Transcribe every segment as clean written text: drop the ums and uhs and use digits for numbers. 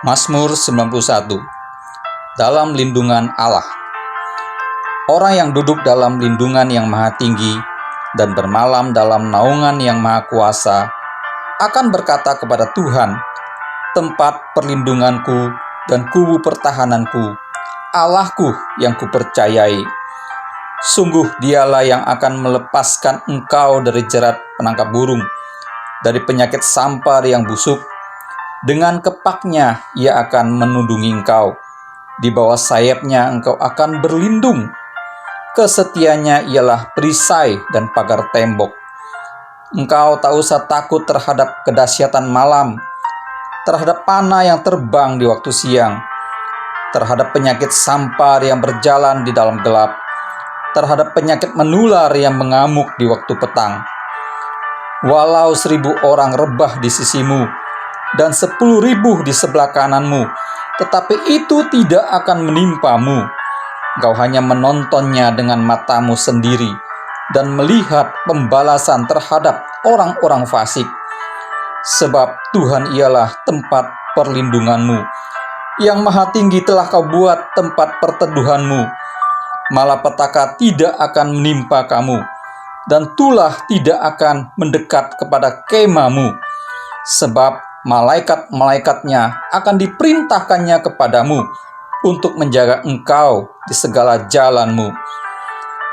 Mazmur 91. Dalam lindungan Allah. Orang yang duduk dalam lindungan yang maha tinggi dan bermalam dalam naungan yang maha kuasa akan berkata kepada Tuhan, tempat perlindunganku dan kubu pertahananku, Allahku yang kupercayai. Sungguh dialah yang akan melepaskan engkau dari jerat penangkap burung, dari penyakit sampar yang busuk. Dengan kepaknya ia akan menundungi engkau. Di bawah sayapnya engkau akan berlindung. Kesetiaannya ialah perisai dan pagar tembok. Engkau tak usah takut terhadap kedahsyatan malam, terhadap panah yang terbang di waktu siang, terhadap penyakit sampar yang berjalan di dalam gelap, terhadap penyakit menular yang mengamuk di waktu petang. Walau 1.000 orang rebah di sisimu dan 10.000 di sebelah kananmu, tetapi itu tidak akan menimpamu. Engkau hanya menontonnya dengan matamu sendiri dan melihat pembalasan terhadap orang-orang fasik. Sebab Tuhan ialah tempat perlindunganmu. Yang maha tinggi telah kau buat tempat perteduhanmu. Malapetaka tidak akan menimpa kamu, dan tulah tidak akan mendekat kepada kemahmu. Sebab malaikat-malaikatnya akan diperintahkannya kepadamu untuk menjaga engkau di segala jalanmu.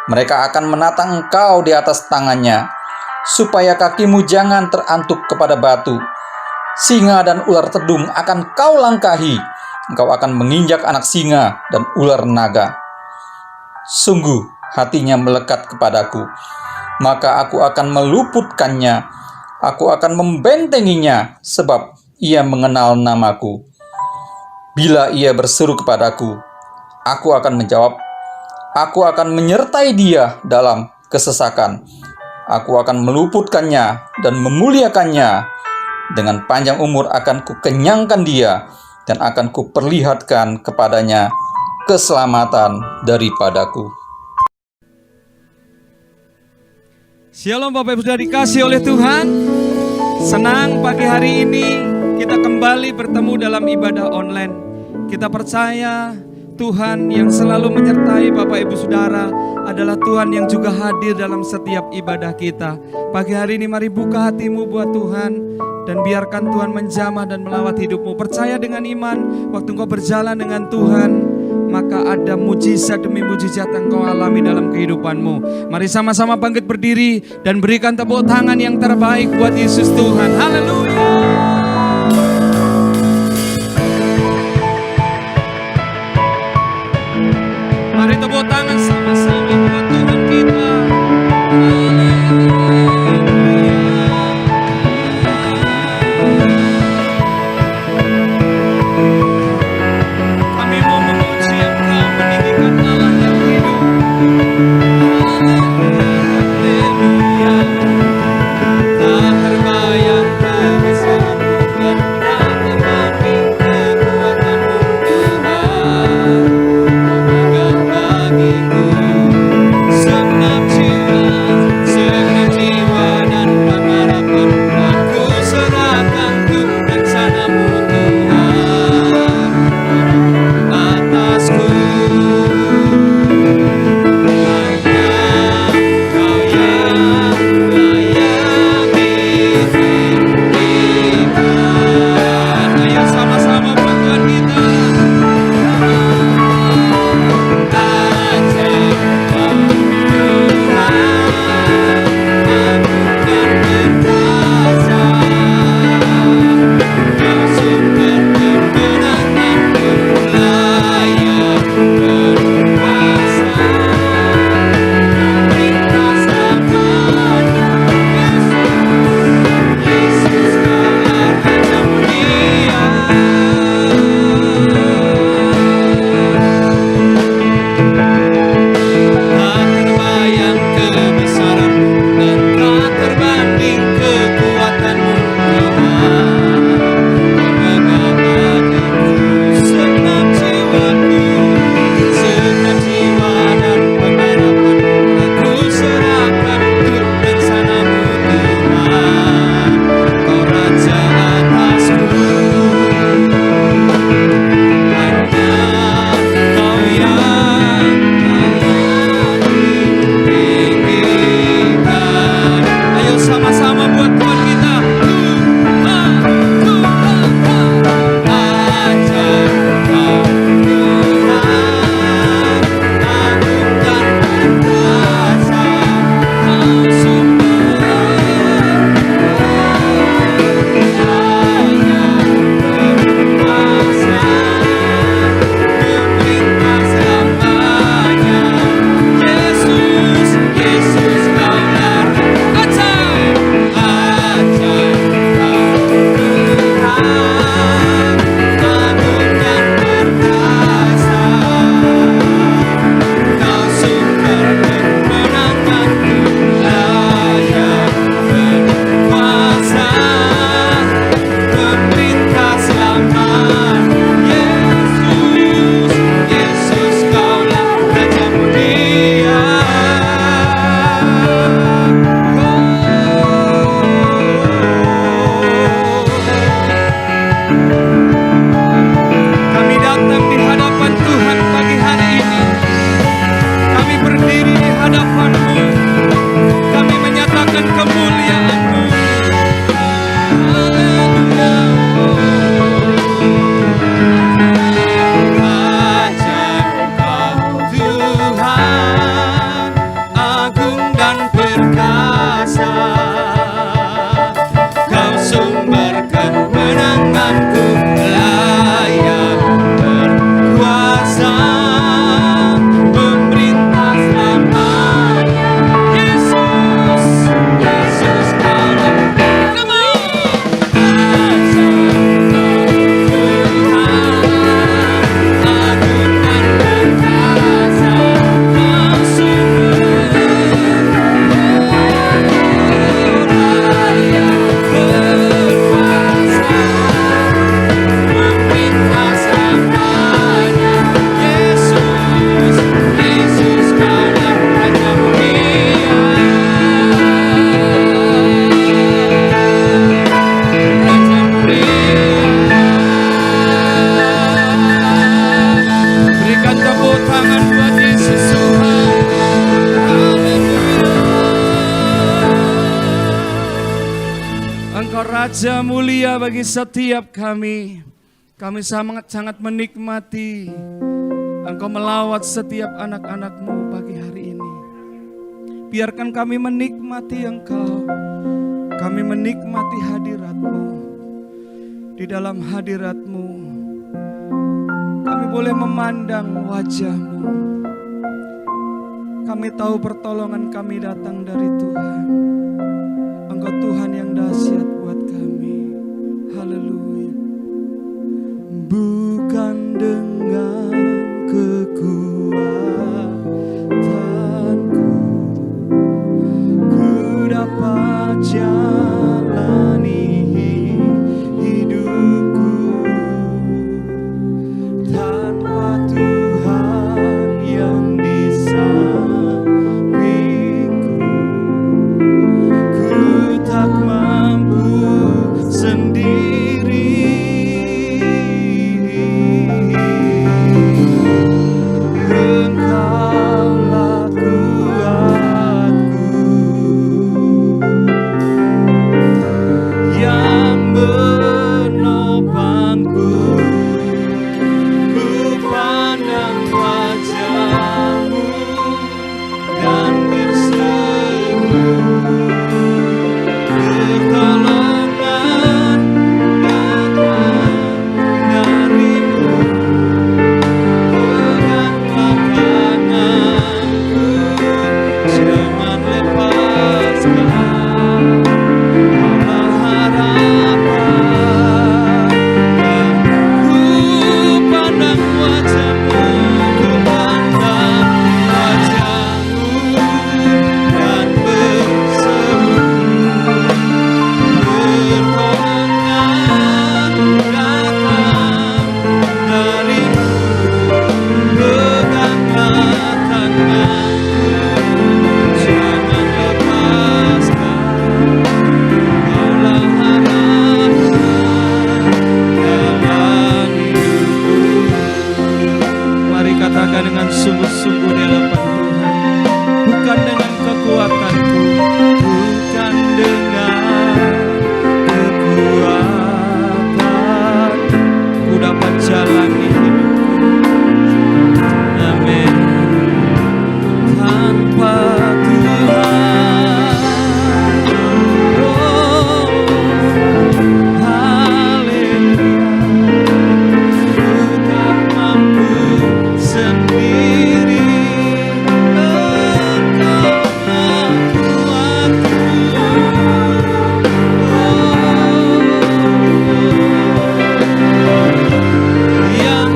Mereka akan menatang engkau di atas tangannya, supaya kakimu jangan terantuk kepada batu. Singa dan ular tedung akan kau langkahi. Engkau akan menginjak anak singa dan ular naga. Sungguh hatinya melekat kepadaku, maka aku akan meluputkannya. Aku akan membentenginya, sebab ia mengenal namaku. Bila ia berseru kepadaku, aku akan menjawab. Aku akan menyertai dia dalam kesesakan. Aku akan meluputkannya dan memuliakannya. Dengan panjang umur akan kukenyangkan dia, dan akan kuperlihatkan kepadanya keselamatan daripadaku. Shalom Bapak Ibu sudah dikasih oleh Tuhan. Senang pagi hari ini kita kembali bertemu dalam ibadah online. Kita percaya Tuhan yang selalu menyertai Bapak Ibu Saudara adalah Tuhan yang juga hadir dalam setiap ibadah kita. Pagi hari ini mari buka hatimu buat Tuhan dan biarkan Tuhan menjamah dan melawat hidupmu. Percaya dengan iman, waktu engkau berjalan dengan Tuhan, maka ada mujizat demi mujizat yang kau alami dalam kehidupanmu. Mari sama-sama bangkit berdiri dan berikan tepuk tangan yang terbaik buat Yesus Tuhan. Haleluya. Mari tepuk tangan sama-sama buat Tuhan kita. Tak terbayangkan Engkau Raja mulia bagi setiap kami. Kami sangat menikmati Engkau melawat setiap anak-anak-Mu pagi hari ini. Biarkan kami menikmati Engkau. Kami menikmati hadirat-Mu. Di dalam hadirat-Mu kami boleh memandang wajah-Mu. Kami tahu pertolongan kami datang dari Tuhan. Engkau Tuhan yang dahsyat buat kami. Haleluya. Bukan dengan kekuatanku ku dapat jalani hidupku tanpa Tuhan yang di sampingku. Ku tak mampu sendiri. Engkaulah kuatku yang menopangku. Ku pandang wajah-Mu dan berseru, pertolongan datang dari-Mu. Peganglah tanganku, jangan lepaskan. Kaulah harapan. Ku pandang wajah-Mu, ku pandang wajah-Mu dan berseru, pertolongan datang dari-Mu. Peganglah tanganku, jangan lepaskan. Kaulah harapan dalam hidupku. Mari katakan dengan sungguh-sungguh di hadapan Tuhan. Bukan dengan kekuatanku, bukan dengan kekuatan ku dapat jalani hidupku. Amin. Tanpa Tuhan, oh, haleluya. Ku tak mampu sendiri. Engkaulah kuatku, yang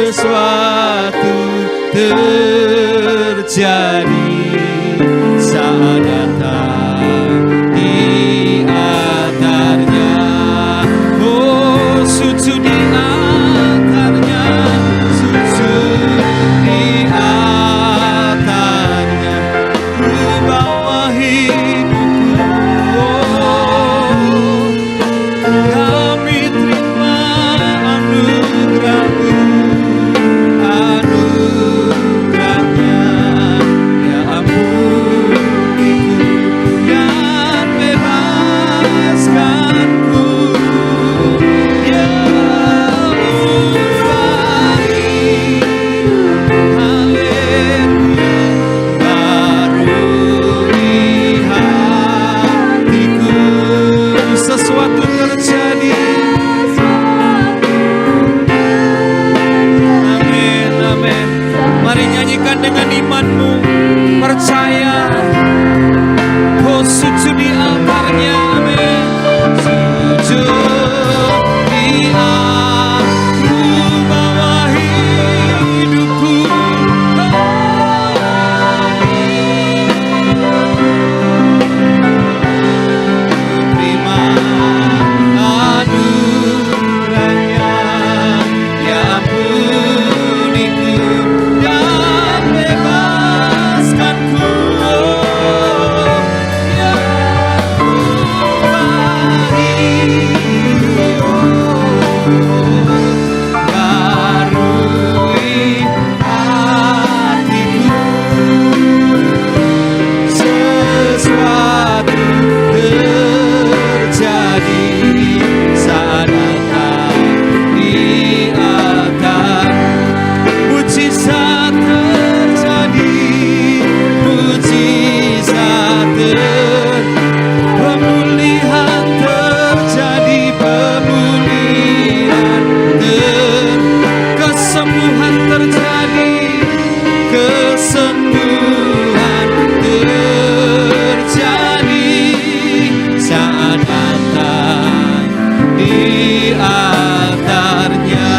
sesuatu terjadi saat datang di altarnya. Oh, sujud di altarnya, sujud di altarnya, ku bawa hidupku. Oh, kami terima anugerah-Mu, anugerahnya, ya ampuniku dan bebaskanku, ya Mubari, haleluya, barui hatiku, sesuatu terjadi. Amin, amin. Mari nyanyikan dengan imanmu, percaya. Oh, sujud di altarnya, amin. Sujud di altarku, bawa hidupku. Terima anugerahnya, ya ampuniku dan bebaskanku, ya barui hatiku, sesuatu terjadi saat datang di altar. Mujizat terjadi, mujizat pemulihan terjadi, pemulihan kesembuhan terjadi, kesembuhan terjadi saat datang di altarnya.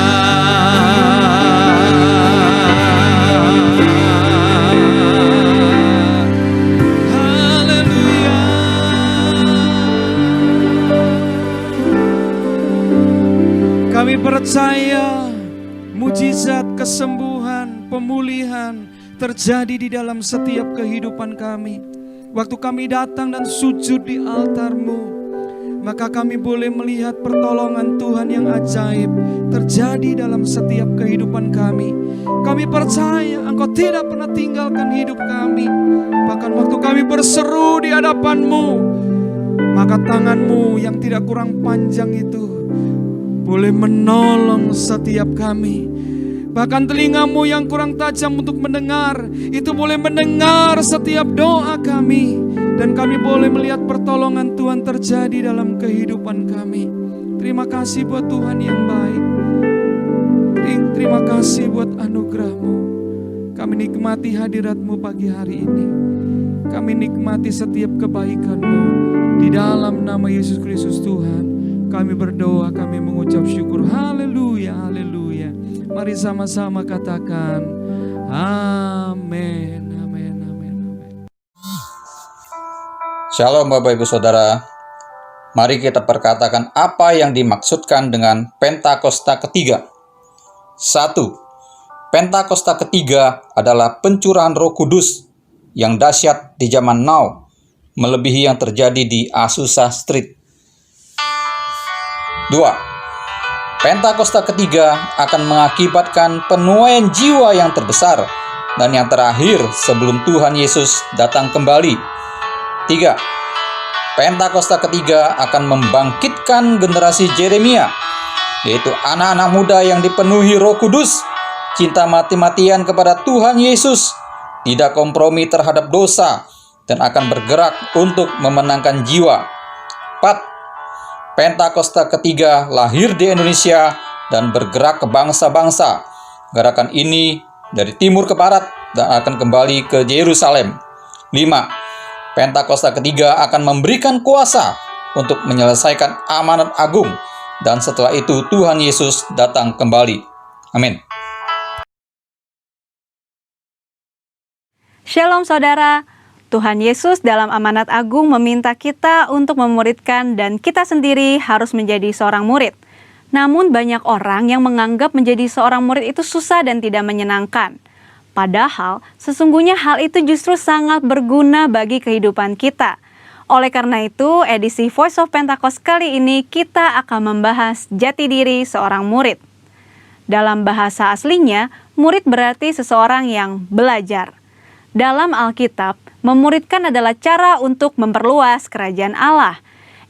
Haleluya. Kami percaya mujizat kesembuhan, pemulihan terjadi di dalam setiap kehidupan kami. Waktu kami datang dan sujud di altar-Mu, maka kami boleh melihat pertolongan Tuhan yang ajaib terjadi dalam setiap kehidupan kami. Kami percaya Engkau tidak pernah tinggalkan hidup kami. Bahkan waktu kami berseru di hadapan-Mu, maka tangan-Mu yang tidak kurang panjang itu boleh menolong setiap kami. Bahkan telinga-Mu yang kurang tajam untuk mendengar, itu boleh mendengar setiap doa kami. Dan kami boleh melihat pertolongan Tuhan terjadi dalam kehidupan kami. Terima kasih buat Tuhan yang baik. Terima kasih buat anugerah-Mu. Kami nikmati hadirat-Mu pagi hari ini. Kami nikmati setiap kebaikan-Mu. Di dalam nama Yesus Kristus Tuhan, kami berdoa, kami mengucap syukur. Haleluya, haleluya. Mari sama-sama katakan amin, amin, amin, amin. Shalom Bapak Ibu Saudara. Mari kita perkatakan apa yang dimaksudkan dengan Pentakosta ketiga. 1. Pentakosta ketiga adalah pencurahan Roh Kudus yang dahsyat di zaman now, melebihi yang terjadi di Azusa Street. 2. Pentakosta ketiga akan mengakibatkan penuaian jiwa yang terbesar dan yang terakhir sebelum Tuhan Yesus datang kembali. 3. Pentakosta ketiga akan membangkitkan generasi Yeremia, yaitu anak-anak muda yang dipenuhi Roh Kudus, cinta mati-matian kepada Tuhan Yesus, tidak kompromi terhadap dosa, dan akan bergerak untuk memenangkan jiwa. 4. Pentakosta ketiga lahir di Indonesia dan bergerak ke bangsa-bangsa. Gerakan ini dari timur ke barat dan akan kembali ke Yerusalem. 5. Pentakosta ketiga akan memberikan kuasa untuk menyelesaikan amanat agung, dan setelah itu Tuhan Yesus datang kembali. Amin. Shalom saudara, Tuhan Yesus dalam amanat agung meminta kita untuk memuridkan dan kita sendiri harus menjadi seorang murid. Namun banyak orang yang menganggap menjadi seorang murid itu susah dan tidak menyenangkan. Padahal sesungguhnya hal itu justru sangat berguna bagi kehidupan kita. Oleh karena itu, edisi Voice of Pentecost kali ini kita akan membahas jati diri seorang murid. Dalam bahasa aslinya, murid berarti seseorang yang belajar. Dalam Alkitab, memuridkan adalah cara untuk memperluas kerajaan Allah.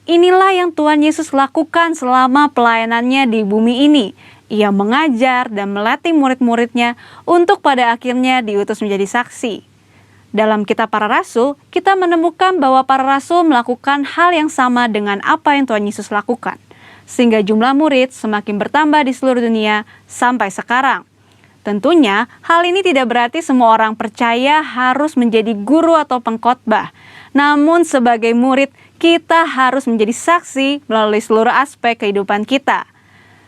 Inilah yang Tuhan Yesus lakukan selama pelayanannya di bumi ini. Ia mengajar dan melatih murid-muridnya untuk pada akhirnya diutus menjadi saksi. Dalam kitab para rasul, kita menemukan bahwa para rasul melakukan hal yang sama dengan apa yang Tuhan Yesus lakukan. Sehingga jumlah murid semakin bertambah di seluruh dunia sampai sekarang. Tentunya, hal ini tidak berarti semua orang percaya harus menjadi guru atau pengkhotbah. Namun sebagai murid, kita harus menjadi saksi melalui seluruh aspek kehidupan kita.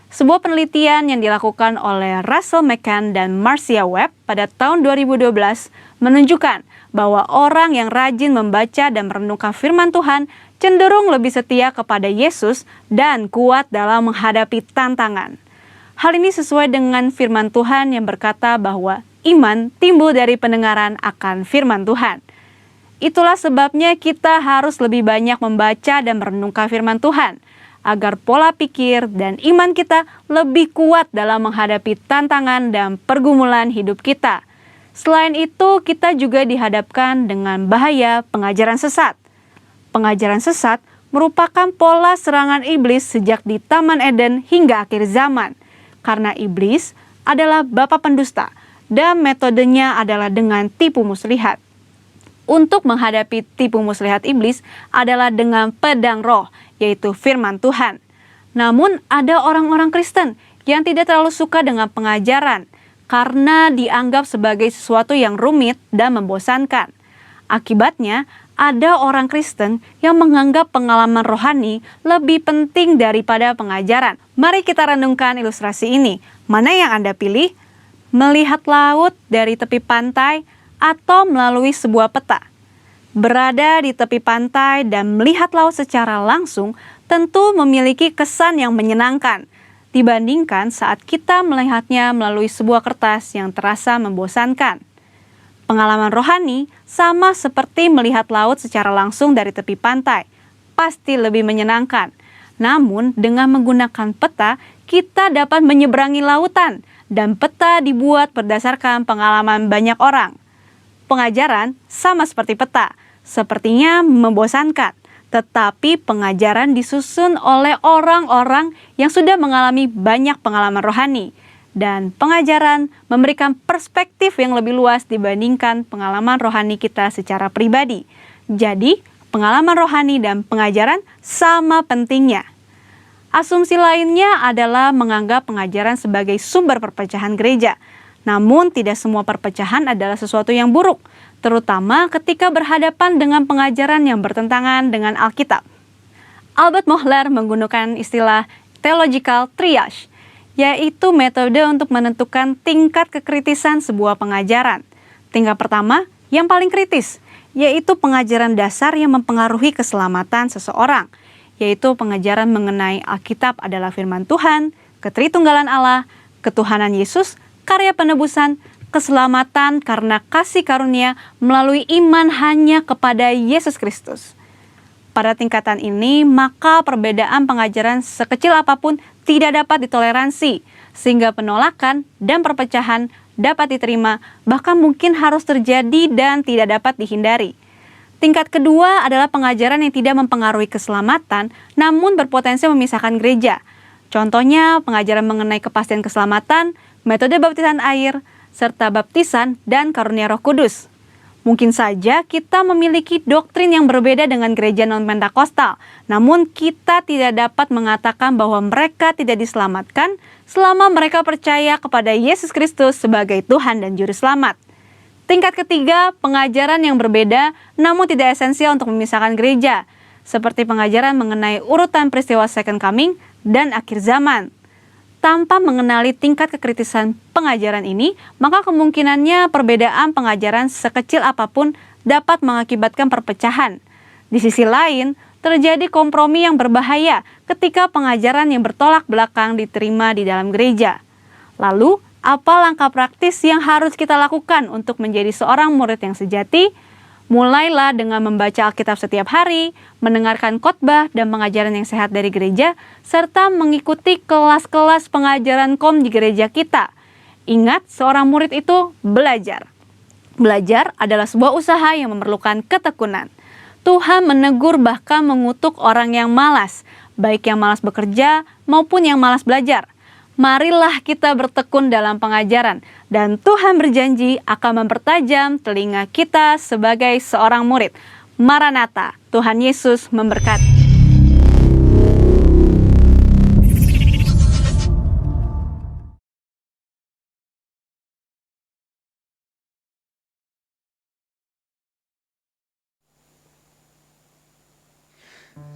Sebuah penelitian yang dilakukan oleh Russell McCann dan Marcia Webb pada tahun 2012 menunjukkan bahwa orang yang rajin membaca dan merenungkan firman Tuhan cenderung lebih setia kepada Yesus dan kuat dalam menghadapi tantangan. Hal ini sesuai dengan firman Tuhan yang berkata bahwa iman timbul dari pendengaran akan firman Tuhan. Itulah sebabnya kita harus lebih banyak membaca dan merenungkan firman Tuhan, agar pola pikir dan iman kita lebih kuat dalam menghadapi tantangan dan pergumulan hidup kita. Selain itu, kita juga dihadapkan dengan bahaya pengajaran sesat. Pengajaran sesat merupakan pola serangan iblis sejak di Taman Eden hingga akhir zaman. Karena iblis adalah bapa pendusta dan metodenya adalah dengan tipu muslihat. Untuk menghadapi tipu muslihat iblis adalah dengan pedang roh, yaitu firman Tuhan. Namun ada orang-orang Kristen yang tidak terlalu suka dengan pengajaran karena dianggap sebagai sesuatu yang rumit dan membosankan. Akibatnya, ada orang Kristen yang menganggap pengalaman rohani lebih penting daripada pengajaran. Mari kita renungkan ilustrasi ini. Mana yang Anda pilih? Melihat laut dari tepi pantai atau melalui sebuah peta? Berada di tepi pantai dan melihat laut secara langsung tentu memiliki kesan yang menyenangkan dibandingkan saat kita melihatnya melalui sebuah kertas yang terasa membosankan. Pengalaman rohani sama seperti melihat laut secara langsung dari tepi pantai, pasti lebih menyenangkan. Namun dengan menggunakan peta, kita dapat menyeberangi lautan dan peta dibuat berdasarkan pengalaman banyak orang. Pengajaran sama seperti peta, sepertinya membosankan, tetapi pengajaran disusun oleh orang-orang yang sudah mengalami banyak pengalaman rohani. Dan pengajaran memberikan perspektif yang lebih luas dibandingkan pengalaman rohani kita secara pribadi. Jadi, pengalaman rohani dan pengajaran sama pentingnya. Asumsi lainnya adalah menganggap pengajaran sebagai sumber perpecahan gereja. Namun, tidak semua perpecahan adalah sesuatu yang buruk, terutama ketika berhadapan dengan pengajaran yang bertentangan dengan Alkitab. Albert Mohler menggunakan istilah theological triage, yaitu metode untuk menentukan tingkat kekritisan sebuah pengajaran. Tingkat pertama, yang paling kritis, yaitu pengajaran dasar yang mempengaruhi keselamatan seseorang, yaitu pengajaran mengenai Alkitab adalah firman Tuhan, ketritunggalan Allah, ketuhanan Yesus, karya penebusan, keselamatan karena kasih karunia melalui iman hanya kepada Yesus Kristus. Pada tingkatan ini, maka perbedaan pengajaran sekecil apapun tidak dapat ditoleransi, sehingga penolakan dan perpecahan dapat diterima, bahkan mungkin harus terjadi dan tidak dapat dihindari. Tingkat kedua adalah pengajaran yang tidak mempengaruhi keselamatan, namun berpotensi memisahkan gereja. Contohnya, pengajaran mengenai kepastian keselamatan, metode baptisan air, serta baptisan dan karunia Roh Kudus. Mungkin saja kita memiliki doktrin yang berbeda dengan gereja non-Pentakostal, namun kita tidak dapat mengatakan bahwa mereka tidak diselamatkan selama mereka percaya kepada Yesus Kristus sebagai Tuhan dan Juru Selamat. Tingkat ketiga, pengajaran yang berbeda namun tidak esensial untuk memisahkan gereja, seperti pengajaran mengenai urutan peristiwa Second Coming dan akhir zaman. Tanpa mengenali tingkat kekritisan pengajaran ini, maka kemungkinannya perbedaan pengajaran sekecil apapun dapat mengakibatkan perpecahan. Di sisi lain, terjadi kompromi yang berbahaya ketika pengajaran yang bertolak belakang diterima di dalam gereja. Lalu, apa langkah praktis yang harus kita lakukan untuk menjadi seorang murid yang sejati? Mulailah dengan membaca Alkitab setiap hari, mendengarkan khotbah dan pengajaran yang sehat dari gereja, serta mengikuti kelas-kelas pengajaran KOM di gereja kita. Ingat, seorang murid itu belajar. Belajar adalah sebuah usaha yang memerlukan ketekunan. Tuhan menegur bahkan mengutuk orang yang malas, baik yang malas bekerja maupun yang malas belajar. Marilah kita bertekun dalam pengajaran, dan Tuhan berjanji akan mempertajam telinga kita sebagai seorang murid. Maranatha, Tuhan Yesus memberkati.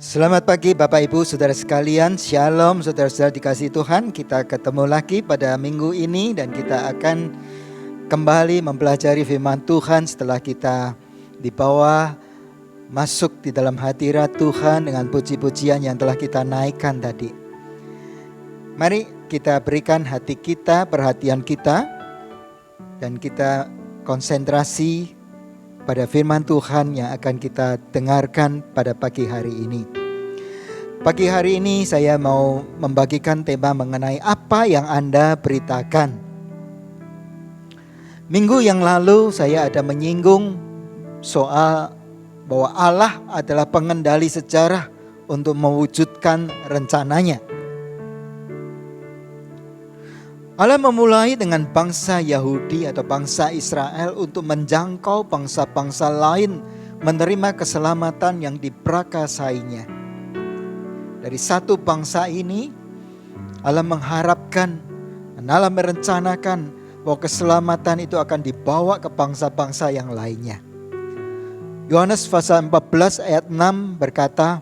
Selamat pagi Bapak Ibu Saudara sekalian, Shalom saudara-saudara dikasihi Tuhan. Kita ketemu lagi pada minggu ini dan kita akan kembali mempelajari firman Tuhan setelah kita dibawa masuk di dalam hadirat Tuhan dengan puji-pujian yang telah kita naikkan tadi. Mari kita berikan hati kita, perhatian kita, dan kita konsentrasi pada firman Tuhan yang akan kita dengarkan pada pagi hari ini. Pagi hari ini saya mau membagikan tema mengenai apa yang Anda beritakan. Minggu yang lalu saya ada menyinggung soal bahwa Allah adalah pengendali sejarah untuk mewujudkan rencananya. Allah memulai dengan bangsa Yahudi atau bangsa Israel untuk menjangkau bangsa-bangsa lain menerima keselamatan yang diprakasainya. Dari satu bangsa ini, Allah mengharapkan dan Allah merencanakan bahwa keselamatan itu akan dibawa ke bangsa-bangsa yang lainnya. Yohanes pasal 14 ayat 6 berkata,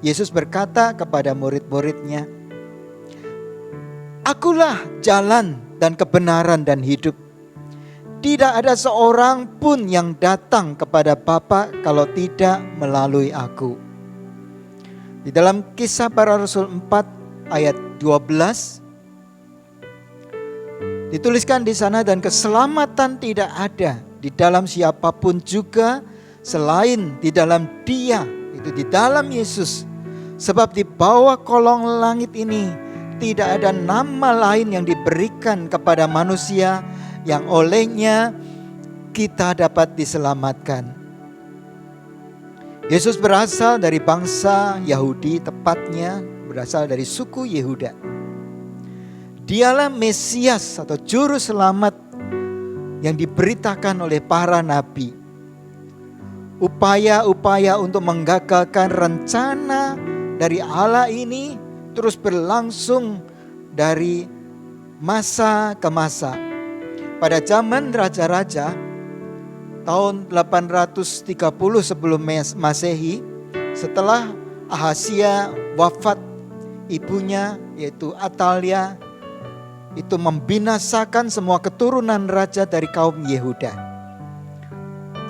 Yesus berkata kepada murid-muridnya, Akulah jalan dan kebenaran dan hidup. Tidak ada seorang pun yang datang kepada Bapa kalau tidak melalui aku. Di dalam Kisah Para Rasul 4 ayat 12 dituliskan di sana, dan keselamatan tidak ada di dalam siapapun juga selain di dalam Dia, itu di dalam Yesus. Sebab di bawah kolong langit ini tidak ada nama lain yang diberikan kepada manusia yang olehnya kita dapat diselamatkan. Yesus berasal dari bangsa Yahudi, tepatnya berasal dari suku Yehuda. Dialah Mesias atau juru selamat yang diberitakan oleh para nabi. Upaya-upaya untuk menggagalkan rencana dari Allah ini terus berlangsung dari masa ke masa. Pada zaman raja-raja tahun 830 sebelum Masehi, setelah Ahazia wafat, ibunya yaitu Atalia itu membinasakan semua keturunan raja dari kaum Yehuda.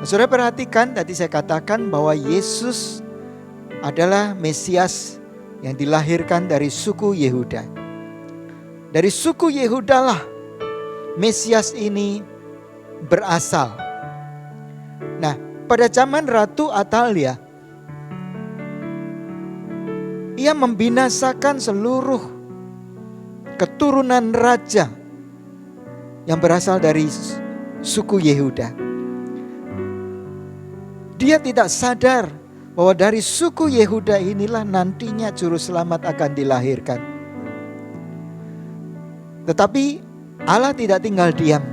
Saudara perhatikan, tadi saya katakan bahwa Yesus adalah Mesias yang dilahirkan dari suku Yehuda. Dari suku Yehuda lah Mesias ini berasal. Nah, pada zaman Ratu Atalia, ia membinasakan seluruh keturunan raja yang berasal dari suku Yehuda. Dia tidak sadar bahwa dari suku Yehuda inilah nantinya juru selamat akan dilahirkan. Tetapi Allah tidak tinggal diam.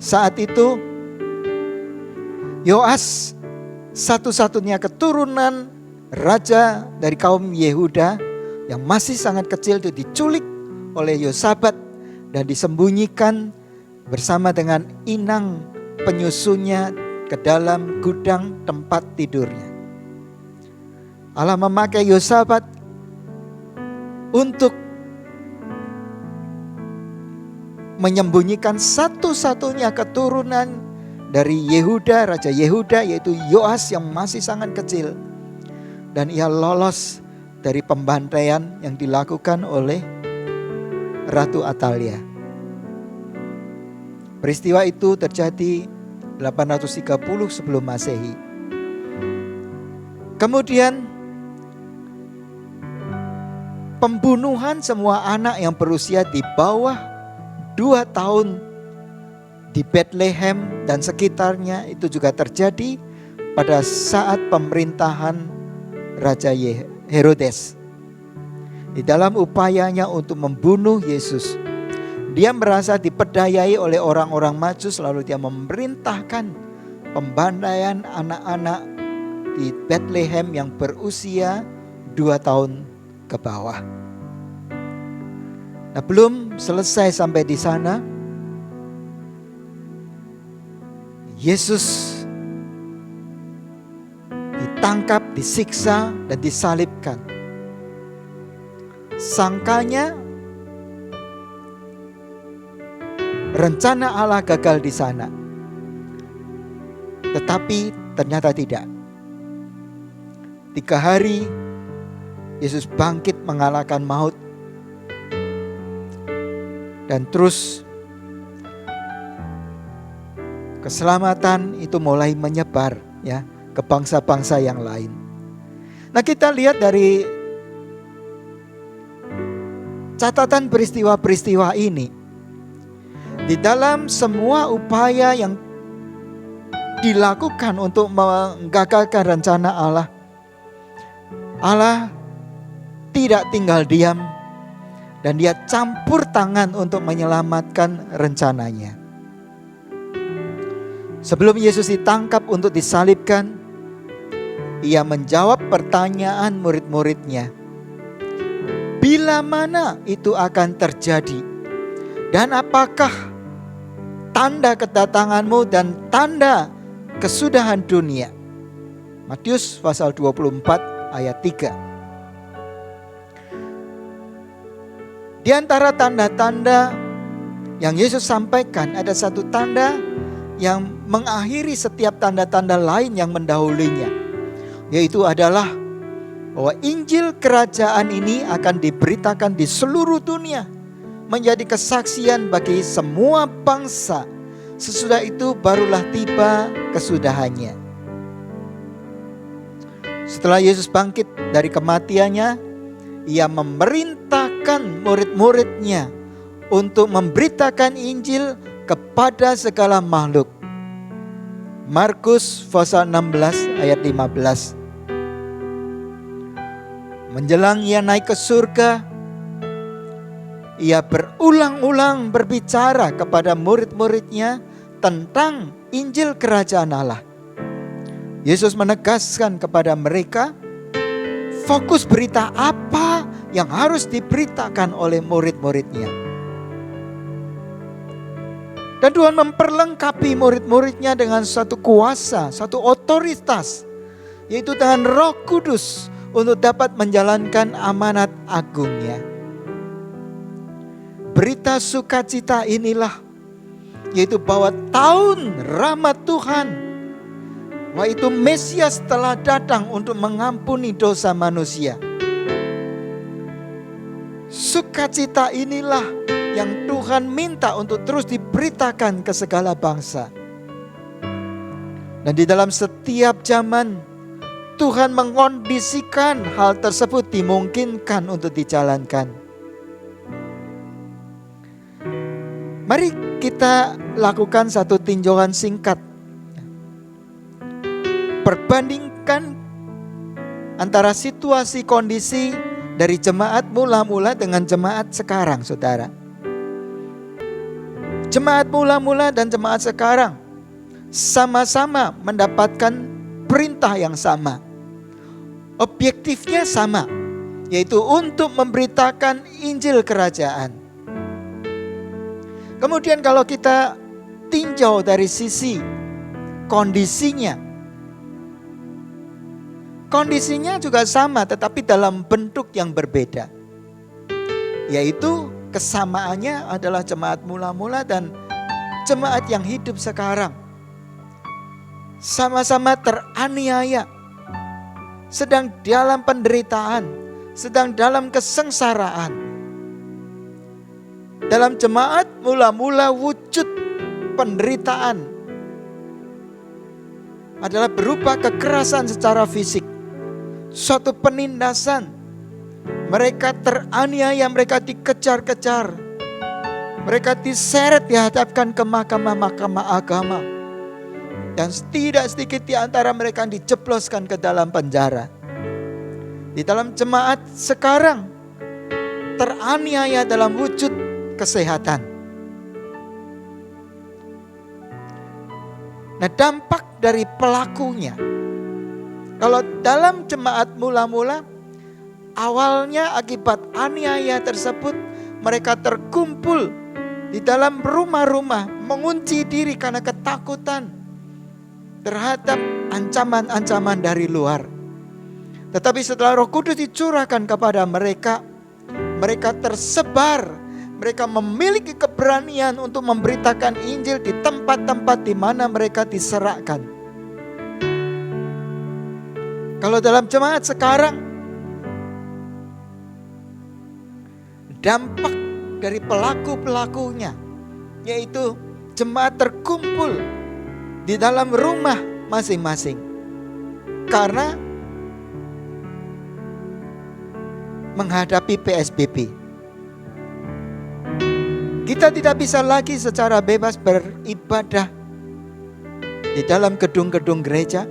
Saat itu Yoas, satu-satunya keturunan raja dari kaum Yehuda yang masih sangat kecil, itu diculik oleh Yosabat dan disembunyikan bersama dengan inang penyusunya ke dalam gudang tempat tidurnya. Allah memakai Yosabat untuk menyembunyikan satu-satunya keturunan dari Yehuda, Raja Yehuda, yaitu Yoas yang masih sangat kecil. Dan ia lolos dari pembantaian yang dilakukan oleh Ratu Atalia. Peristiwa itu terjadi 830 sebelum Masehi. Kemudian pembunuhan semua anak yang berusia di bawah 2 tahun di Bethlehem dan sekitarnya itu juga terjadi pada saat pemerintahan Raja Herodes. Di dalam upayanya untuk membunuh Yesus, dia merasa diperdayai oleh orang-orang Majus, lalu dia memerintahkan pembantaian anak-anak di Bethlehem yang berusia 2 tahun ke bawah. Nah, belum selesai sampai di sana, Yesus ditangkap, disiksa, dan disalibkan. Sangkanya rencana Allah gagal di sana, tetapi ternyata tidak. 3 hari Yesus bangkit mengalahkan maut, dan terus keselamatan itu mulai menyebar ya ke bangsa-bangsa yang lain. Nah, kita lihat dari catatan peristiwa-peristiwa ini, di dalam semua upaya yang dilakukan untuk menggagalkan rencana Allah, Allah tidak tinggal diam dan dia campur tangan untuk menyelamatkan rencananya. Sebelum Yesus ditangkap untuk disalibkan, ia menjawab pertanyaan murid-muridnya. Bila mana itu akan terjadi? Dan apakah tanda kedatanganmu dan tanda kesudahan dunia? Matius pasal 24 ayat 3. Di antara tanda-tanda yang Yesus sampaikan, ada satu tanda yang mengakhiri setiap tanda-tanda lain yang mendahulinya, yaitu adalah bahwa Injil kerajaan ini akan diberitakan di seluruh dunia, menjadi kesaksian bagi semua bangsa. Sesudah itu barulah tiba kesudahannya. Setelah Yesus bangkit dari kematiannya, ia memerintahkan murid-muridnya untuk memberitakan Injil kepada segala makhluk. Markus pasal 16 ayat 15. Menjelang ia naik ke surga, ia berulang-ulang berbicara kepada murid-muridnya tentang Injil kerajaan Allah. Yesus menegaskan kepada mereka, fokus berita apa yang harus diberitakan oleh murid-muridnya. Dan Tuhan memperlengkapi murid-muridnya dengan satu kuasa, satu otoritas, yaitu dengan Roh Kudus untuk dapat menjalankan amanat agungnya. Berita sukacita inilah, yaitu bahwa tahun rahmat Tuhan, bahwa itu Mesias telah datang untuk mengampuni dosa manusia. Sukacita inilah yang Tuhan minta untuk terus diberitakan ke segala bangsa. Dan di dalam setiap zaman, Tuhan mengkondisikan hal tersebut dimungkinkan untuk dijalankan. Mari kita lakukan satu tinjauan singkat. Perbandingkan antara situasi kondisi dari jemaat mula-mula dengan jemaat sekarang, saudara. Jemaat mula-mula dan jemaat sekarang sama-sama mendapatkan perintah yang sama. Objektifnya sama, yaitu untuk memberitakan Injil kerajaan. Kemudian kalau kita tinjau dari sisi kondisinya juga sama, tetapi dalam bentuk yang berbeda. Yaitu kesamaannya adalah jemaat mula-mula dan jemaat yang hidup sekarang. Sama-sama teraniaya, sedang dalam penderitaan, sedang dalam kesengsaraan. Dalam jemaat mula-mula wujud penderitaan adalah berupa kekerasan secara fisik, suatu penindasan. Mereka teraniaya, mereka dikejar-kejar, mereka diseret dihadapkan ke mahkamah-mahkamah agama. Dan tidak sedikit di antara mereka dijebloskan ke dalam penjara. Di dalam jemaat sekarang teraniaya dalam wujud kesehatan. Nah, dampak dari pelakunya, kalau dalam jemaat mula-mula, awalnya akibat aniaya tersebut mereka terkumpul di dalam rumah-rumah, mengunci diri karena ketakutan terhadap ancaman-ancaman dari luar. Tetapi setelah Roh Kudus dicurahkan kepada mereka, mereka tersebar, mereka memiliki keberanian untuk memberitakan Injil di tempat-tempat di mana mereka diserahkan. Kalau dalam jemaat sekarang, dampak dari pelaku-pelakunya, yaitu jemaat terkumpul di dalam rumah masing-masing karena menghadapi PSBB. Kita tidak bisa lagi secara bebas beribadah di dalam gedung-gedung gereja.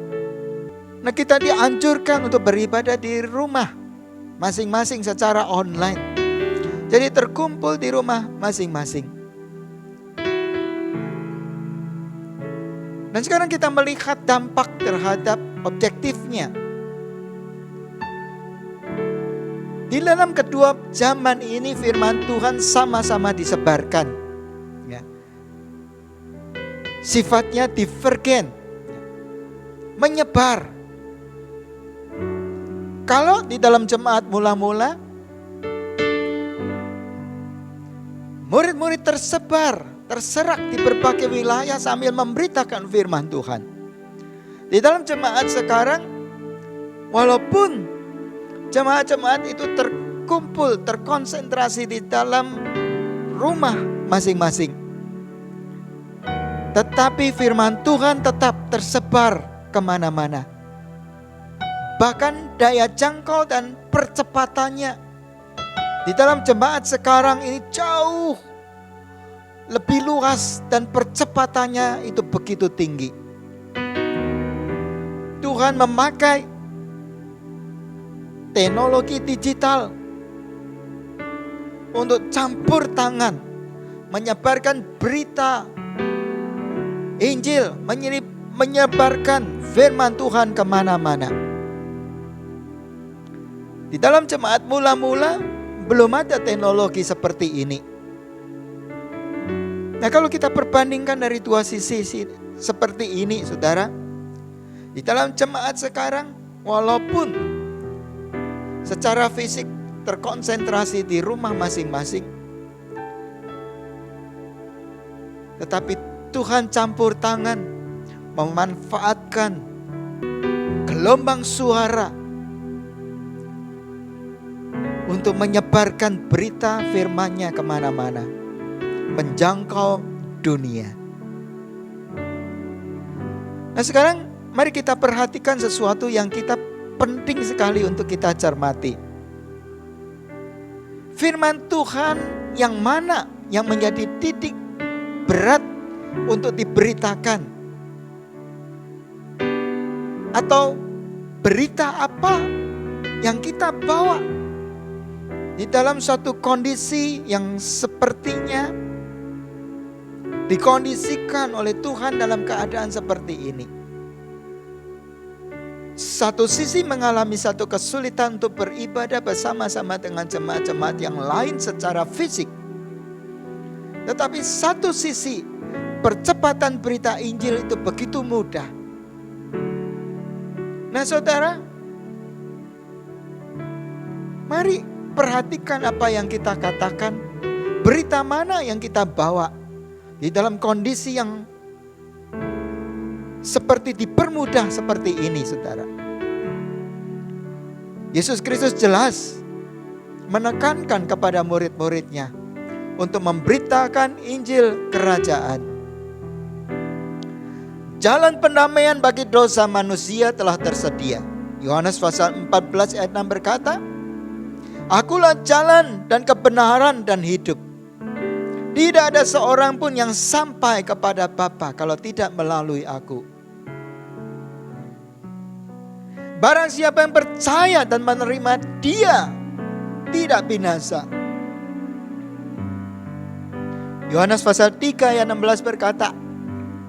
Nah, kita dianjurkan untuk beribadah di rumah masing-masing secara online. Jadi terkumpul di rumah masing-masing. Dan sekarang kita melihat dampak terhadap objektifnya. Di dalam kedua zaman ini firman Tuhan sama-sama disebarkan. Ya. Sifatnya divergen, menyebar. Kalau di dalam jemaat mula-mula, murid-murid terserak di berbagai wilayah sambil memberitakan firman Tuhan. Di dalam jemaat sekarang, walaupun jemaat-jemaat itu terkumpul, terkonsentrasi di dalam rumah masing-masing, tetapi firman Tuhan tetap tersebar kemana-mana. Bahkan daya jangkau dan percepatannya di dalam jemaat sekarang ini jauh lebih luas dan percepatannya itu begitu tinggi. Tuhan memakai teknologi digital untuk campur tangan, menyebarkan berita Injil, menyebarkan firman Tuhan kemana-mana. Di dalam jemaat mula-mula belum ada teknologi seperti ini. Nah, kalau kita perbandingkan dari dua sisi seperti ini, saudara, di dalam jemaat sekarang, walaupun secara fisik terkonsentrasi di rumah masing-masing, tetapi Tuhan campur tangan, memanfaatkan gelombang suara untuk menyebarkan berita firman-Nya kemana-mana, menjangkau dunia. Nah, sekarang mari kita perhatikan sesuatu yang kita penting sekali untuk kita cermati. Firman Tuhan yang mana yang menjadi titik berat untuk diberitakan? Atau berita apa yang kita bawa di dalam suatu kondisi yang sepertinya dikondisikan oleh Tuhan dalam keadaan seperti ini? Satu sisi mengalami satu kesulitan untuk beribadah bersama-sama dengan jemaat-jemaat yang lain secara fisik. Tetapi satu sisi percepatan berita Injil itu begitu mudah. Nah, saudara, mari perhatikan apa yang kita katakan berita mana yang kita bawa di dalam kondisi yang seperti dipermudah seperti ini, saudara. Yesus Kristus jelas menekankan kepada murid-muridnya untuk memberitakan Injil Kerajaan. Jalan pendamaian bagi dosa manusia telah tersedia. Yohanes pasal 14 ayat 6 berkata, Akulah jalan dan kebenaran dan hidup. Tidak ada seorang pun yang sampai kepada Bapa kalau tidak melalui aku. Barang siapa yang percaya dan menerima Dia tidak binasa. Yohanes pasal 3 ayat 16 berkata,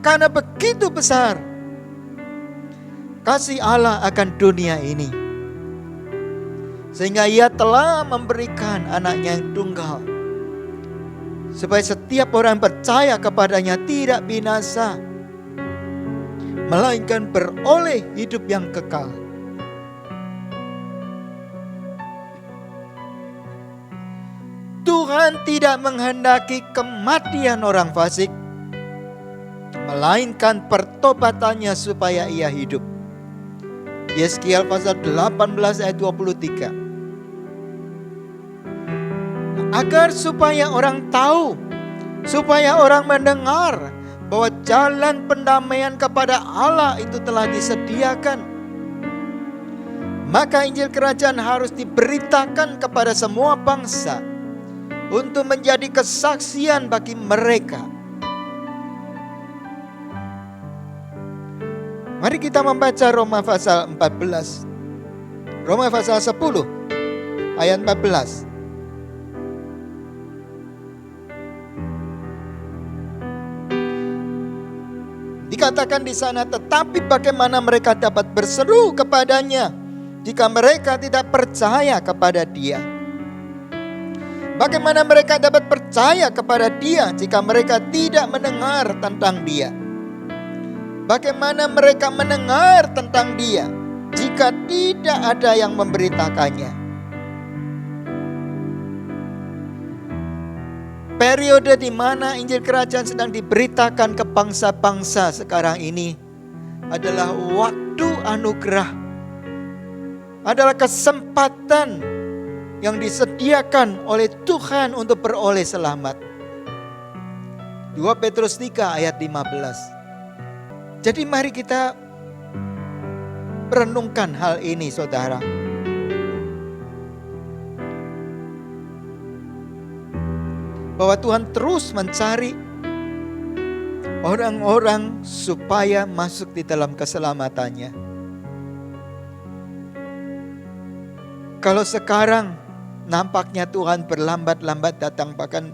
karena begitu besar kasih Allah akan dunia ini, sehingga Ia telah memberikan anaknya yang tunggal, supaya setiap orang percaya kepadanya tidak binasa, melainkan beroleh hidup yang kekal. Tuhan tidak menghendaki kematian orang fasik, melainkan pertobatannya supaya ia hidup. Yeskiel pasal 18 ayat 23. Agar supaya orang tahu, supaya orang mendengar bahwa jalan pendamaian kepada Allah itu telah disediakan, maka Injil Kerajaan harus diberitakan kepada semua bangsa untuk menjadi kesaksian bagi mereka. Mari kita membaca Roma pasal 14. Roma pasal 10 ayat 14. Dikatakan di sana, tetapi bagaimana mereka dapat berseru kepadanya jika mereka tidak percaya kepada Dia? Bagaimana mereka dapat percaya kepada Dia jika mereka tidak mendengar tentang Dia? Bagaimana mereka mendengar tentang Dia jika tidak ada yang memberitakannya? Periode di mana Injil Kerajaan sedang diberitakan ke bangsa-bangsa sekarang ini adalah waktu anugerah, adalah kesempatan yang disediakan oleh Tuhan untuk beroleh selamat. 2 Petrus 3 ayat 15. Jadi mari kita renungkan hal ini, saudara. Bahwa Tuhan terus mencari orang-orang supaya masuk di dalam keselamatannya. Kalau sekarang nampaknya Tuhan berlambat-lambat datang, bahkan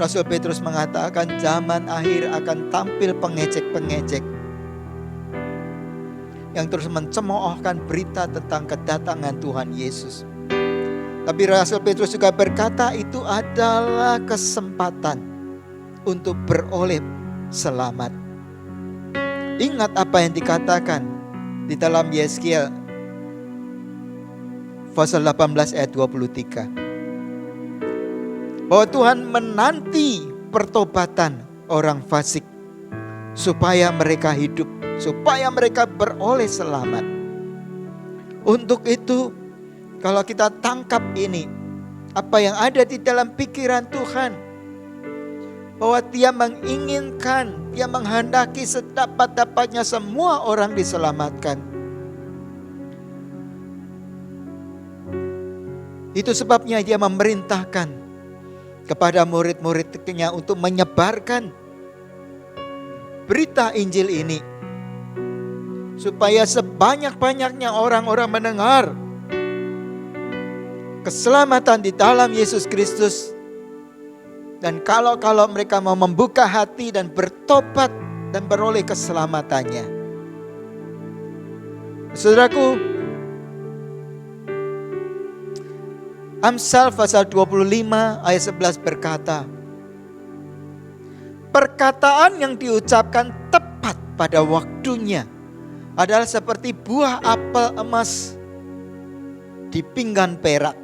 Rasul Petrus mengatakan zaman akhir akan tampil pengecek-pengecek yang terus mencemoohkan berita tentang kedatangan Tuhan Yesus. Tapi Rasul Petrus juga berkata itu adalah kesempatan untuk beroleh selamat. Ingat apa yang dikatakan di dalam Yeskiel pasal 18 ayat 23. Bahwa Tuhan menanti pertobatan orang fasik supaya mereka hidup, supaya mereka beroleh selamat. Untuk itu, kalau kita tangkap ini, apa yang ada di dalam pikiran Tuhan, bahwa Dia menginginkan, Dia menghendaki sedapat-dapatnya semua orang diselamatkan. Itu sebabnya Dia memerintahkan kepada murid-muridnya untuk menyebarkan berita Injil ini, supaya sebanyak-banyaknya orang-orang mendengar keselamatan di dalam Yesus Kristus. Dan kalau mereka mau membuka hati dan bertobat dan beroleh keselamatannya. Saudaraku, Amsal pasal 25 ayat 11 berkata, perkataan yang diucapkan tepat pada waktunya adalah seperti buah apel emas di pinggan perak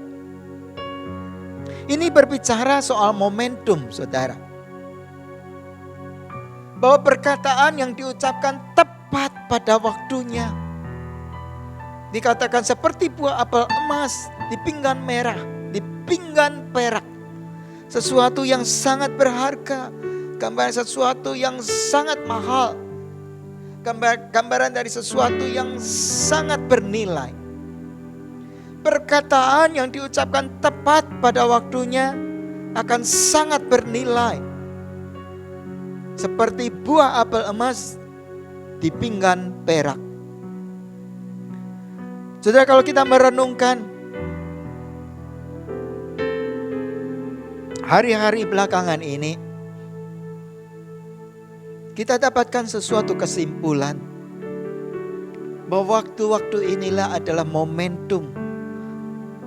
Ini berbicara soal momentum, saudara. Bahwa perkataan yang diucapkan tepat pada waktunya. Dikatakan seperti buah apel emas di pinggan merah, di pinggan perak. Sesuatu yang sangat berharga, gambaran sesuatu yang sangat mahal. Gambaran dari sesuatu yang sangat bernilai. Perkataan yang diucapkan tepat pada waktunya akan sangat bernilai. Seperti buah apel emas di pinggan perak. Saudara, kalau kita merenungkan hari-hari belakangan ini, kita dapatkan sesuatu kesimpulan bahwa waktu-waktu inilah adalah momentum.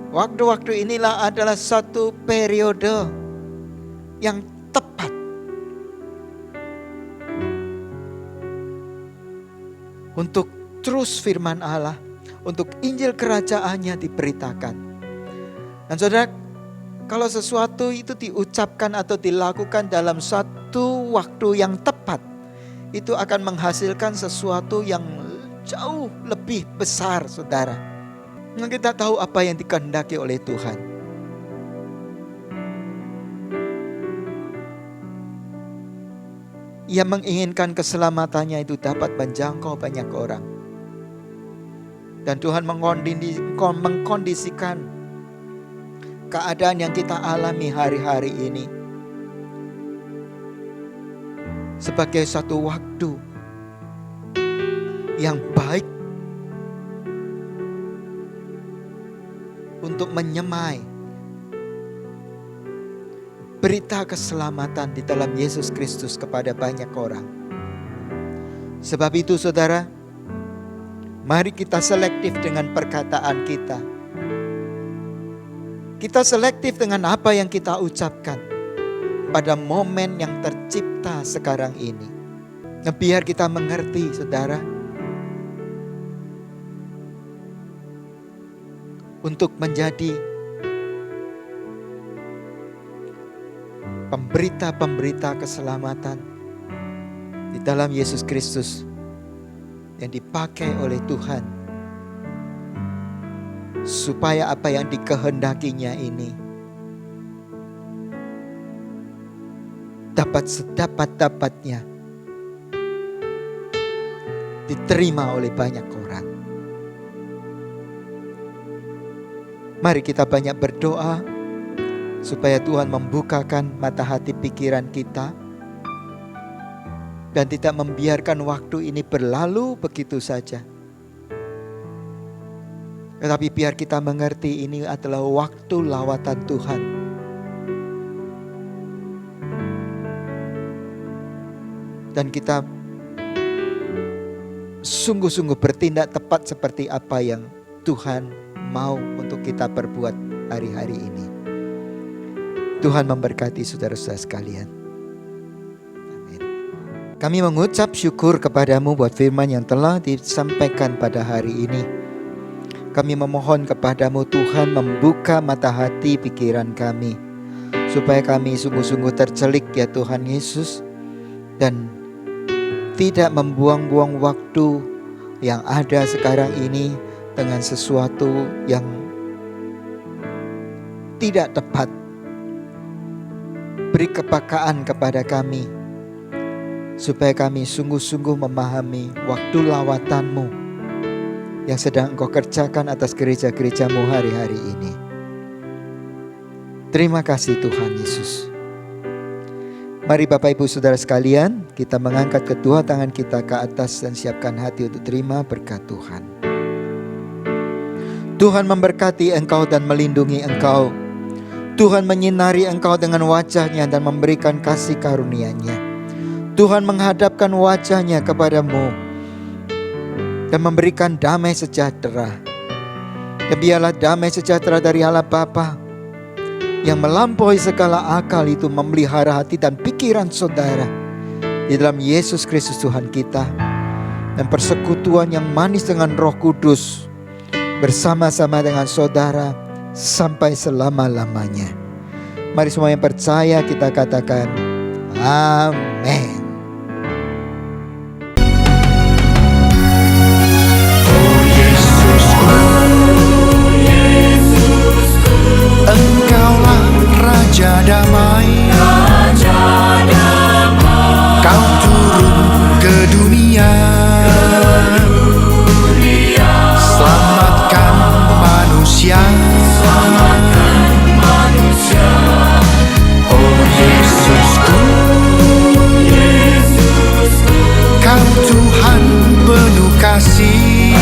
Waktu-waktu inilah adalah satu periode yang tepat untuk terus firman Allah, untuk Injil kerajaannya diberitakan. Dan saudara, kalau sesuatu itu diucapkan atau dilakukan dalam satu waktu yang tepat, itu akan menghasilkan sesuatu yang jauh lebih besar, saudara. Kita tahu apa yang dikehendaki oleh Tuhan. Ia menginginkan keselamatannya itu dapat menjangkau banyak orang. Dan Tuhan mengkondisikan keadaan yang kita alami hari-hari ini sebagai satu waktu yang baik untuk menyemai berita keselamatan di dalam Yesus Kristus kepada banyak orang. Sebab itu saudara, mari kita selektif dengan perkataan kita. Kita selektif dengan apa yang kita ucapkan pada momen yang tercipta sekarang ini. Nah, biar kita mengerti, saudara, untuk menjadi pemberita-pemberita keselamatan di dalam Yesus Kristus yang dipakai oleh Tuhan, supaya apa yang dikehendakinya ini dapat sedapat-dapatnya diterima oleh banyak orang. Mari kita banyak berdoa supaya Tuhan membukakan mata hati pikiran kita dan tidak membiarkan waktu ini berlalu begitu saja. Tetapi biar kita mengerti ini adalah waktu lawatan Tuhan. Dan kita sungguh-sungguh bertindak tepat seperti apa yang Tuhan mau untuk kita perbuat hari-hari ini. Tuhan memberkati saudara-saudara sekalian. Amin. Kami mengucap syukur kepadamu buat firman yang telah disampaikan pada hari ini. Kami memohon kepadamu Tuhan membuka mata hati pikiran kami, supaya kami sungguh-sungguh tercelik ya Tuhan Yesus, dan tidak membuang-buang waktu yang ada sekarang ini dengan sesuatu yang tidak tepat. Beri kepekaan kepada kami, supaya kami sungguh-sungguh memahami waktu lawatan-Mu yang sedang Engkau kerjakan atas gereja-gereja-Mu hari-hari ini. Terima kasih Tuhan Yesus. Mari Bapak Ibu Saudara sekalian, kita mengangkat kedua tangan kita ke atas dan siapkan hati untuk terima berkat Tuhan. Tuhan memberkati engkau dan melindungi engkau. Tuhan menyinari engkau dengan wajah-Nya dan memberikan kasih karunia-Nya. Tuhan menghadapkan wajah-Nya kepadamu dan memberikan damai sejahtera. Dan biarlah damai sejahtera dari Allah Bapa yang melampaui segala akal itu memelihara hati dan pikiran saudara di dalam Yesus Kristus Tuhan kita. Dan persekutuan yang manis dengan Roh Kudus bersama-sama dengan saudara sampai selama-lamanya. Mari semua yang percaya kita katakan amin. Engkaulah Raja Damai, Kau turun ke dunia, selamatkan manusia. Oh Yesusku, Kau Tuhan penuh kasih,